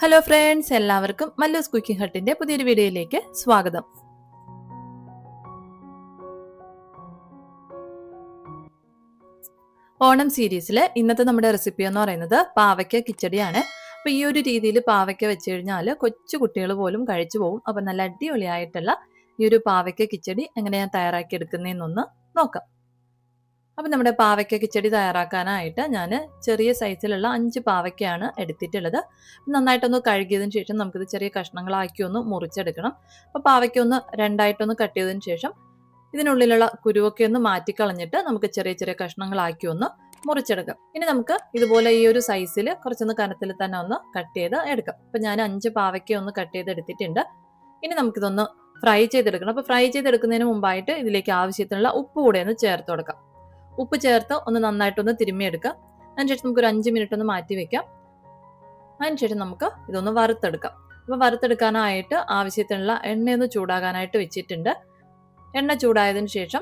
Hello friends, എല്ലാവർക്കും Mallus cooking ഹട്ടിന്റെ പുതിയൊരു വീഡിയോയിലേക്ക് സ്വാഗതം. ഓണം സീരീസിൽ ഇന്നത്തെ നമ്മുടെ റെസിപ്പി എന്ന് പറയുന്നത് പാവയ്ക്ക കിച്ചടിയാണ്. അപ്പോൾ ഈ ഒരു രീതിയിൽ പാവയ്ക്ക വെച്ച് കഴിഞ്ഞാൽ കൊച്ചു കുട്ടികൾ പോലും കഴിച്ചു പോകും. അപ്പോൾ നല്ല അടിപൊളിയായിട്ടുള്ള ഈ ഒരു പാവയ്ക്ക കിച്ചടി എങ്ങനെയാണ് തയ്യാറാക്കി എടുക്കുന്നതെന്നൊന്ന് നോക്കാം. അപ്പം നമ്മുടെ പാവയ്ക്ക കിച്ചടി തയ്യാറാക്കാനായിട്ട് ഞാൻ ചെറിയ സൈസിലുള്ള 5 പാവയ്ക്കയാണ് എടുത്തിട്ടുള്ളത്. നന്നായിട്ടൊന്ന് കഴുകിയതിന് ശേഷം നമുക്കിത് ചെറിയ കഷ്ണങ്ങളാക്കി ഒന്ന് മുറിച്ചെടുക്കണം. അപ്പോൾ പാവയ്ക്ക ഒന്ന് രണ്ടായിട്ടൊന്ന് കട്ട് ചെയ്തതിന് ശേഷം ഇതിനുള്ളിലുള്ള കുരുവൊക്കെ ഒന്ന് മാറ്റിക്കളഞ്ഞിട്ട് നമുക്ക് ചെറിയ ചെറിയ കഷ്ണങ്ങളാക്കി ഒന്ന് മുറിച്ചെടുക്കാം. ഇനി നമുക്ക് ഇതുപോലെ ഈ ഒരു സൈസിൽ കുറച്ചൊന്ന് കനത്തിൽ തന്നെ ഒന്ന് കട്ട് ചെയ്ത് എടുക്കാം. അപ്പം ഞാൻ 5 പാവയ്ക്ക ഒന്ന് കട്ട് ചെയ്ത് എടുത്തിട്ടുണ്ട്. ഇനി നമുക്കിതൊന്ന് ഫ്രൈ ചെയ്തെടുക്കണം. അപ്പോൾ ഫ്രൈ ചെയ്തെടുക്കുന്നതിന് മുമ്പായിട്ട് ഇതിലേക്ക് ആവശ്യത്തിനുള്ള ഉപ്പ് കൂടെ ഒന്ന് ചേർത്ത് കൊടുക്കാം. ഉപ്പ് ചേർത്ത് ഒന്ന് നന്നായിട്ടൊന്ന് തിരുമ്മിയെടുക്കാം. അതിനുശേഷം നമുക്കൊരു 5 മിനിറ്റ് ഒന്ന് മാറ്റി വെക്കാം. അതിനുശേഷം നമുക്ക് ഇതൊന്ന് വറുത്തെടുക്കാം. അപ്പോൾ വറുത്തെടുക്കാനായിട്ട് ആവശ്യത്തിനുള്ള എണ്ണയൊന്ന് ചൂടാകാനായിട്ട് വെച്ചിട്ടുണ്ട്. എണ്ണ ചൂടായതിന് ശേഷം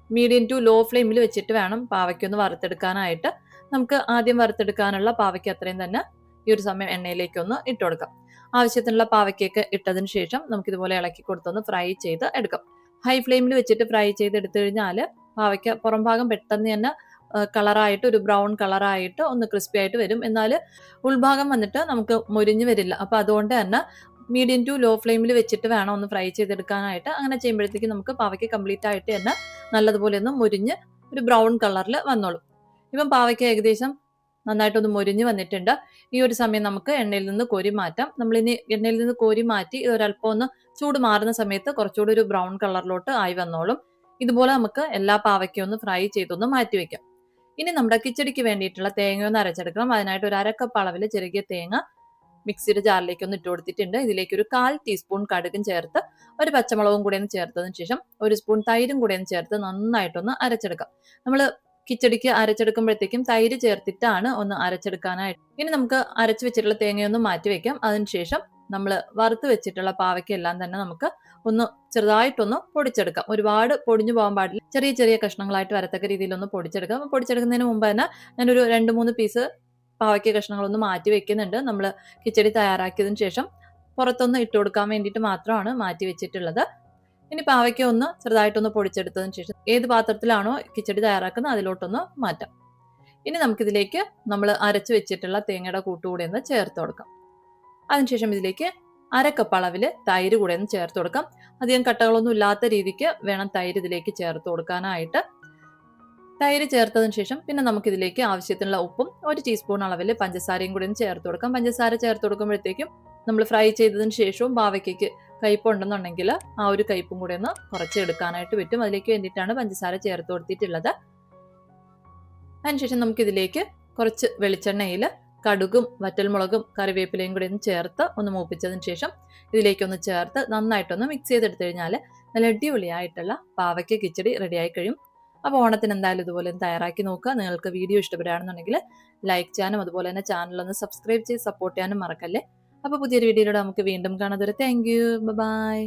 മീഡിയം ടു ലോ ഫ്ലെയിമിൽ വെച്ചിട്ട് വേണം പാവയ്ക്കൊന്ന് വറുത്തെടുക്കാനായിട്ട്. നമുക്ക് ആദ്യം വറുത്തെടുക്കാനുള്ള പാവയ്ക്ക് അത്രയും തന്നെ ഈ ഒരു സമയം എണ്ണയിലേക്കൊന്ന് ഇട്ട് കൊടുക്കാം. ആവശ്യത്തിനുള്ള പാവയ്ക്കൊക്കെ ഇട്ടതിന് ശേഷം നമുക്കിതുപോലെ ഇളക്കി കൊടുത്തൊന്ന് ഫ്രൈ ചെയ്ത് എടുക്കാം. ഹൈ ഫ്ലെയിമിൽ വെച്ചിട്ട് ഫ്രൈ ചെയ്തെടുത്തു കഴിഞ്ഞാൽ പാവയ്ക്ക പുറം ഭാഗം പെട്ടെന്ന് തന്നെ കളറായിട്ട് ഒരു ബ്രൗൺ കളറായിട്ട് ഒന്ന് ക്രിസ്പി ആയിട്ട് വരും. എന്നാൽ ഉൾഭാഗം വന്നിട്ട് നമുക്ക് മൊരിഞ്ഞ് വരില്ല. അപ്പോൾ അതുകൊണ്ട് തന്നെ മീഡിയം ടു ലോ ഫ്ലെയിമിൽ വെച്ചിട്ട് വേണം ഒന്ന് ഫ്രൈ ചെയ്തെടുക്കാനായിട്ട്. അങ്ങനെ ചെയ്യുമ്പോഴത്തേക്ക് നമുക്ക് പാവയ്ക്ക കംപ്ലീറ്റ് ആയിട്ട് തന്നെ നല്ലതുപോലെ ഒന്ന് മൊരിഞ്ഞ് ഒരു ബ്രൗൺ കളറിൽ വന്നോളും. ഇപ്പം പാവയ്ക്ക ഏകദേശം നന്നായിട്ടൊന്ന് മൊരിഞ്ഞ് വന്നിട്ടുണ്ട്. ഈ ഒരു സമയം നമുക്ക് എണ്ണയിൽ നിന്ന് കോരി മാറ്റാം. നമ്മളിനി എണ്ണയിൽ നിന്ന് കോരി മാറ്റി ഒരല്പം ഒന്ന് ചൂട് മാറുന്ന സമയത്ത് കുറച്ചുകൂടി ഒരു ബ്രൗൺ കളറിലോട്ട് ആയി വന്നോളും. ഇതുപോലെ നമുക്ക് എല്ലാ പാവയ്ക്കും ഒന്ന് ഫ്രൈ ചെയ്തൊന്ന് മാറ്റി വെക്കാം. ഇനി നമ്മുടെ കിച്ചടിക്ക് വേണ്ടിയിട്ടുള്ള തേങ്ങ ഒന്ന് അരച്ചെടുക്കണം. അതിനായിട്ട് ഒരു 1/2 കപ്പ് അളവിൽ ചെറിയ തേങ്ങ മിക്സിയുടെ ജാറിലേക്ക് ഒന്ന് ഇട്ട് കൊടുത്തിട്ടുണ്ട്. ഇതിലേക്ക് ഒരു 1/4 ടീസ്പൂൺ കടുകും ചേർത്ത് ഒരു പച്ചമുളകും കൂടെ ഒന്ന് ചേർത്തതിന് ശേഷം 1 സ്പൂൺ തൈരും കൂടെ ഒന്ന് ചേർത്ത് നന്നായിട്ടൊന്ന് അരച്ചെടുക്കാം. നമ്മൾ കിച്ചടിക്ക് അരച്ചെടുക്കുമ്പോഴത്തേക്കും തൈര് ചേർത്തിട്ടാണ് ഒന്ന് അരച്ചെടുക്കാനായിട്ട്. ഇനി നമുക്ക് അരച്ചു വെച്ചിട്ടുള്ള തേങ്ങയൊന്ന് മാറ്റി വെക്കാം. അതിനുശേഷം നമ്മൾ വറുത്ത് വെച്ചിട്ടുള്ള പാവയ്ക്കെല്ലാം തന്നെ നമുക്ക് ഒന്ന് ചെറുതായിട്ടൊന്ന് പൊടിച്ചെടുക്കാം. ഒരുപാട് പൊടിഞ്ഞു പോകാൻ പാടില്ല. ചെറിയ ചെറിയ കഷ്ണങ്ങളായിട്ട് വരത്തക്ക രീതിയിലൊന്ന് പൊടിച്ചെടുക്കാം. പൊടിച്ചെടുക്കുന്നതിന് മുമ്പ് തന്നെ ഞാനൊരു 2-3 പീസ് പാവയ്ക്ക കഷ്ണങ്ങളൊന്ന് മാറ്റി വെക്കുന്നുണ്ട്. നമ്മൾ കിച്ചടി തയ്യാറാക്കിയതിന് ശേഷം പുറത്തൊന്ന് ഇട്ട് കൊടുക്കാൻ വേണ്ടിയിട്ട് മാത്രമാണ് മാറ്റി വെച്ചിട്ടുള്ളത്. ഇനി പാവയ്ക്ക ഒന്ന് ചെറുതായിട്ടൊന്ന് പൊടിച്ചെടുത്തതിന് ശേഷം ഏത് പാത്രത്തിലാണോ കിച്ചടി തയ്യാറാക്കുന്നത് അതിലോട്ടൊന്ന് മാറ്റാം. ഇനി നമുക്കിതിലേക്ക് നമ്മൾ അരച്ചു വെച്ചിട്ടുള്ള തേങ്ങയുടെ കൂട്ടുകൂടെ ഒന്ന് ചേർത്ത് കൊടുക്കാം. അതിനുശേഷം ഇതിലേക്ക് 1/2 കപ്പ് അളവിൽ തൈര് കൂടെ ഒന്ന് ചേർത്ത് കൊടുക്കാം. അധികം കട്ടകളൊന്നും ഇല്ലാത്ത രീതിക്ക് വേണം തൈര് ഇതിലേക്ക് ചേർത്ത് കൊടുക്കാനായിട്ട്. തൈര് ചേർത്തതിന് ശേഷം പിന്നെ നമുക്കിതിലേക്ക് ആവശ്യത്തിനുള്ള ഉപ്പും 1 ടീസ്പൂൺ അളവിൽ പഞ്ചസാരയും കൂടെ ഒന്ന് ചേർത്ത് കൊടുക്കാം. പഞ്ചസാര ചേർത്ത് കൊടുക്കുമ്പോഴത്തേക്കും നമ്മൾ ഫ്രൈ ചെയ്തതിന് ശേഷവും പാവയ്ക്കയ്ക്ക് കയ്പുണ്ടെന്നുണ്ടെങ്കിൽ ആ ഒരു കയ്പും കൂടെ ഒന്ന് കുറച്ചെടുക്കാനായിട്ട് പറ്റും. അതിലേക്ക് വേണ്ടിയിട്ടാണ് പഞ്ചസാര ചേർത്ത് കൊടുത്തിട്ടുള്ളത്. അതിനുശേഷം നമുക്കിതിലേക്ക് കുറച്ച് വെളിച്ചെണ്ണയിൽ കടുകും വറ്റൽമുളകും കറിവേപ്പിലയും കൂടി ഒന്ന് ചേർത്ത് ഒന്ന് മൂപ്പിച്ചതിന് ശേഷം ഇതിലേക്കൊന്ന് ചേർത്ത് നന്നായിട്ടൊന്ന് മിക്സ് ചെയ്തെടുത്തു കഴിഞ്ഞാൽ നല്ല അടിപൊളിയായിട്ടുള്ള പാവയ്ക്ക കിച്ചടി റെഡിയായി കഴിയും. അപ്പോൾ ഓണത്തിന് എന്തായാലും ഇതുപോലെ തയ്യാറാക്കി നോക്കുക. നിങ്ങൾക്ക് വീഡിയോ ഇഷ്ടപ്പെടുകയാണെന്നുണ്ടെങ്കിൽ ലൈക്ക് ചെയ്യാനും അതുപോലെ തന്നെ ചാനലൊന്ന് സബ്സ്ക്രൈബ് ചെയ്ത് സപ്പോർട്ട് ചെയ്യാനും മറക്കല്ലേ. അപ്പോൾ പുതിയൊരു വീഡിയോയിലൂടെ നമുക്ക് വീണ്ടും കാണാം. Thank you, by.